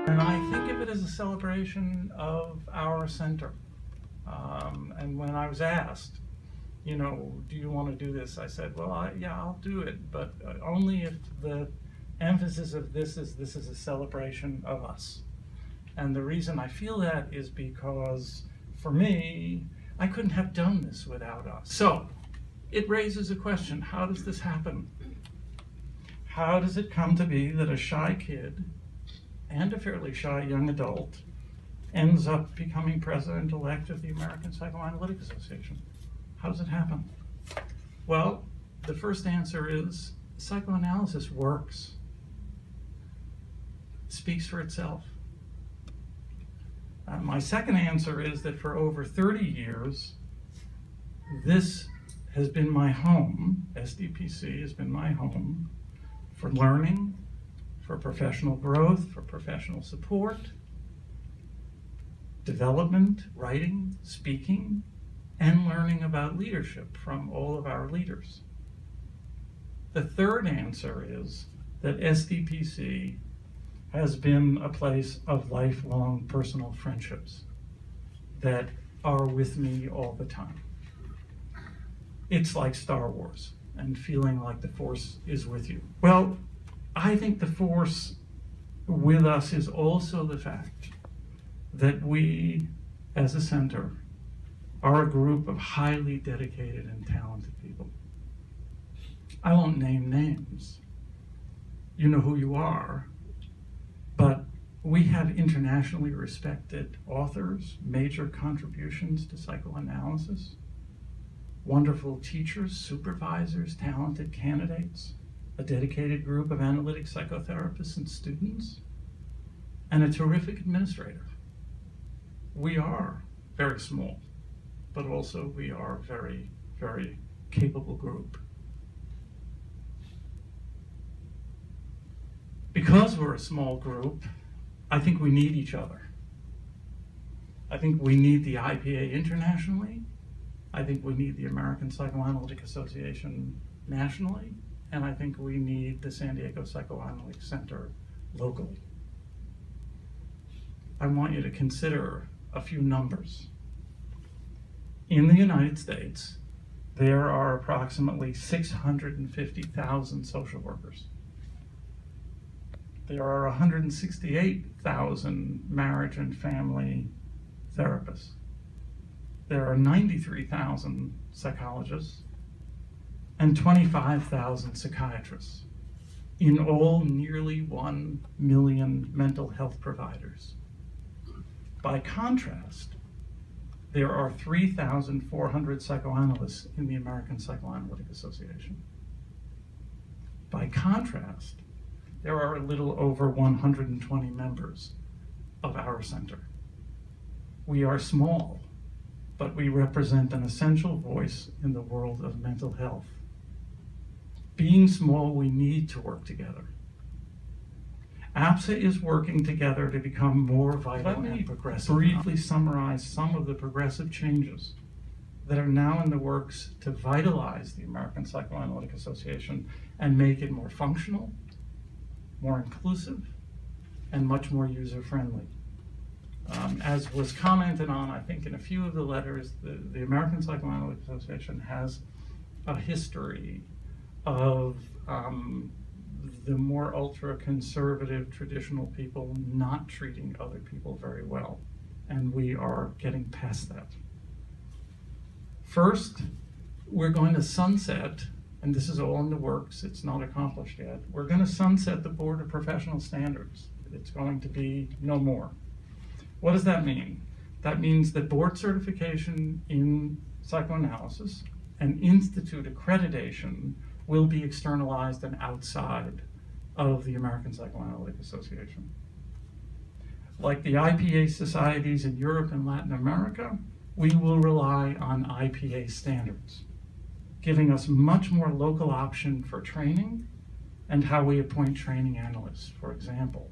And I think of it as a celebration of our center. And when I was asked, do you want to do this? I said, well, yeah, I'll do it, but only if the emphasis of this is a celebration of us. And the reason I feel that is because, for me, I couldn't have done this without us. So, it raises a question: how does this happen? How does it come to be that a shy kid and a fairly shy young adult ends up becoming president-elect of the American Psychoanalytic Association? How does it happen? Well, the first answer is psychoanalysis works. It speaks for itself. My second answer is that for over 30 years, this has been my home. SDPC has been my home for learning, for professional growth, for professional support, development, writing, speaking, and learning about leadership from all of our leaders. The third answer is that SDPC has been a place of lifelong personal friendships that are with me all the time. It's like Star Wars and feeling like the Force is with you. Well, I think the Force with us is also the fact that we, as a center, are a group of highly dedicated and talented people. I won't name names. You know who you are, but we have internationally respected authors, major contributions to psychoanalysis, wonderful teachers, supervisors, talented candidates, a dedicated group of analytic psychotherapists and students, and a terrific administrator. We are very small, but also we are a very, very capable group. Because we're a small group, I think we need each other. I think we need the IPA internationally. I think we need the American Psychoanalytic Association nationally. And I think we need the San Diego Psychoanalytic Center locally. I want you to consider a few numbers. In the United States, there are approximately 650,000 social workers. There are 168,000 marriage and family therapists. There are 93,000 psychologists and 25,000 psychiatrists. In all, nearly 1 million mental health providers. By contrast, there are 3,400 psychoanalysts in the American Psychoanalytic Association. By contrast, there are a little over 120 members of our center. We are small, but we represent an essential voice in the world of mental health. Being small, we need to work together. APSA is working together to become more vital and progressive. Let me briefly summarize some of the progressive changes that are now in the works to vitalize the American Psychoanalytic Association and make it more functional, more inclusive, and much more user-friendly. As was commented on, I think, in a few of the letters, the American Psychoanalytic Association has a history of the more ultra-conservative traditional people not treating other people very well, and we are getting past that. First, we're going to sunset, and this is all in the works, it's not accomplished yet, we're going to sunset the Board of Professional Standards. It's going to be no more. What does that mean? That means that board certification in psychoanalysis and institute accreditation will be externalized and outside of the American Psychoanalytic Association. Like the IPA societies in Europe and Latin America, we will rely on IPA standards, giving us much more local option for training and how we appoint training analysts. For example,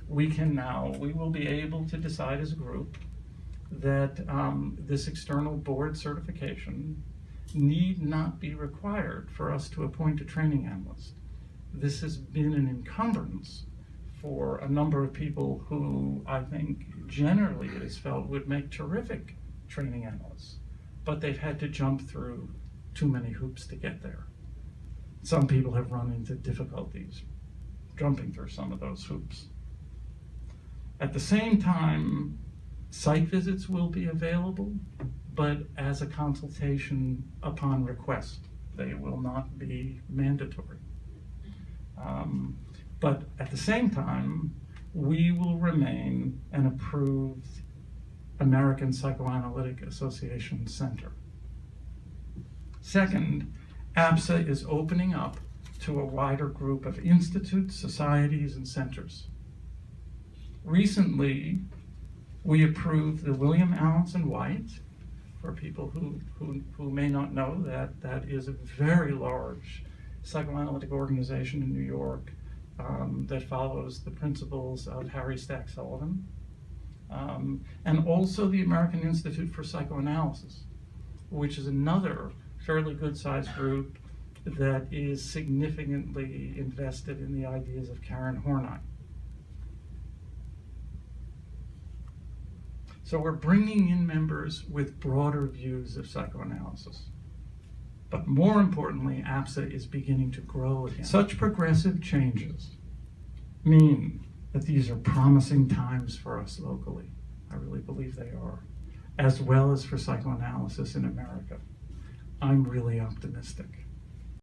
we will be able to decide as a group that this external board certification need not be required for us to appoint a training analyst. This has been an encumbrance for a number of people who I think generally it is felt would make terrific training analysts, but they've had to jump through too many hoops to get there. Some people have run into difficulties jumping through some of those hoops. At the same time, site visits will be available, but as a consultation upon request. They will not be mandatory. But at the same time, we will remain an approved American Psychoanalytic Association center. Second, APSA is opening up to a wider group of institutes, societies, and centers. Recently, we approved the William Alanson White. For people who may not know, that is a very large psychoanalytic organization in New York that follows the principles of Harry Stack Sullivan, and also the American Institute for Psychoanalysis, which is another fairly good-sized group that is significantly invested in the ideas of Karen Horney. So we're bringing in members with broader views of psychoanalysis. But more importantly, APSA is beginning to grow again. Such progressive changes mean that these are promising times for us locally. I really believe they are, as well as for psychoanalysis in America. I'm really optimistic.